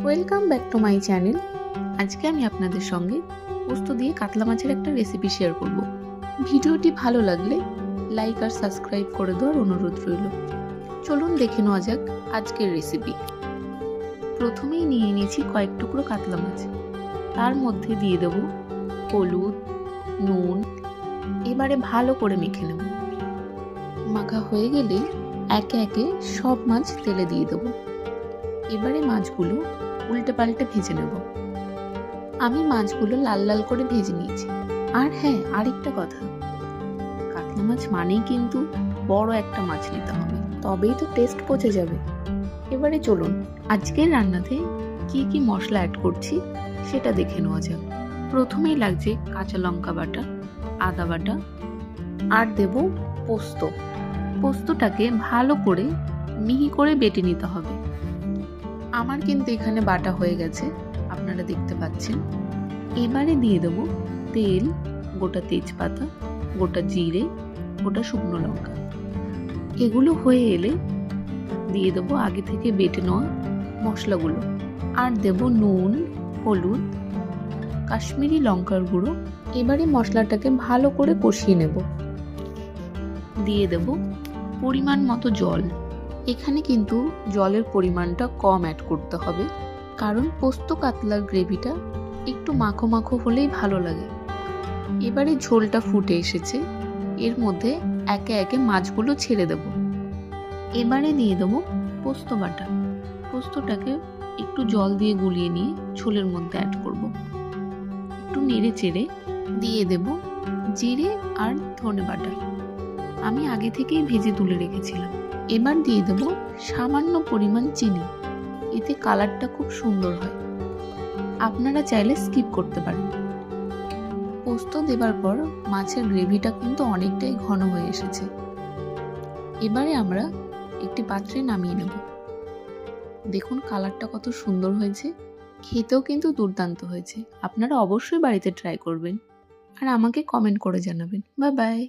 Welcome back to my channel. আজকে আমি আপনাদের সঙ্গে পোস্ত দিয়ে কাতলা মাছের একটা রেসিপি শেয়ার করব। ভিডিওটি ভালো লাগলে লাইক আর সাবস্ক্রাইব করে দেওয়ার অনুরোধ রইল। চলুন দেখে নেওয়া যাক আজকের রেসিপি। প্রথমেই নিয়ে নিয়েছি কয়েক টুকরো কাতলা মাছ, তার মধ্যে দিয়ে দেব হলুদ, নুন। এবারে ভালো করে মেখে নেব। মাখা হয়ে গেলে একে একে সব মাছ তেলে দিয়ে দেবো। এবারে মাছগুলো উল্টে পাল্টে ভেজে নেব। আমি মাছগুলো লাল লাল করে ভেজে নিয়েছি। আর হ্যাঁ, আরেকটা কথা, কাতলা মাছ মানেই কিন্তু বড় একটা মাছ নিতে হবে, তবেই তো টেস্ট পচে যাবে। এবারে চলুন আজকের রান্নাতে কি কি মশলা অ্যাড করছি সেটা দেখে নেওয়া যাক। প্রথমেই লাগছে কাঁচা লঙ্কা বাটা, আদা বাটা, আর দেব পোস্ত। পোস্তটাকে ভালো করে মিহি করে বেটে নিতে হবে। আমার কিন্তু এখানে বাটা হয়ে গেছে, আপনারা দেখতে পাচ্ছেন। এবারে দিয়ে দেবো তেল, গোটা তেজপাতা, গোটা জিরে, গোটা শুকনো লঙ্কা। এগুলো হয়ে এলে দিয়ে দেবো আগে থেকে বেটে নেওয়া মশলাগুলো, আর দেব নুন, হলুদ, কাশ্মীরি লঙ্কার গুঁড়ো। এবারে মশলাটাকে ভালো করে কষিয়ে নেব। দিয়ে দেব পরিমাণ মতো জল। এখানে কিন্তু জলের পরিমাণটা কম অ্যাড করতে হবে, কারণ পোস্ত কাতলার গ্রেভিটা একটু মাখো মাখো হলেই ভালো লাগে। এবারে ঝোলটা ফুটে এসেছে, এর মধ্যে একে একে মাছগুলো ছেড়ে দেব। এবারে দিয়ে দেবো পোস্ত বাটা। পোস্তটাকে একটু জল দিয়ে গুলিয়ে নিয়ে ঝোলের মধ্যে অ্যাড করব। একটু নেড়ে চেড়ে দিয়ে দেব জিরে আর ধনে বাটা। আমি আগে থেকেই ভেজে তুলে রেখেছিলাম। এবার দিয়ে দেব সামান্য পরিমাণ চিনি, এতে কালারটা খুব সুন্দর হয়। আপনারা চাইলে স্কিপ করতে পারেন। পোস্ত দেবার পর মাছের গ্রেভিটা কিন্তু অনেকটাই ঘন হয়ে এসেছে। এবারে আমরা একটি পাত্রে নামিয়ে নেব। দেখুন কালারটা কত সুন্দর হয়েছে, খেতেও কিন্তু দুর্দান্ত হয়েছে। আপনারা অবশ্যই বাড়িতে ট্রাই করবেন আর আমাকে কমেন্ট করে জানাবেন। Bye bye.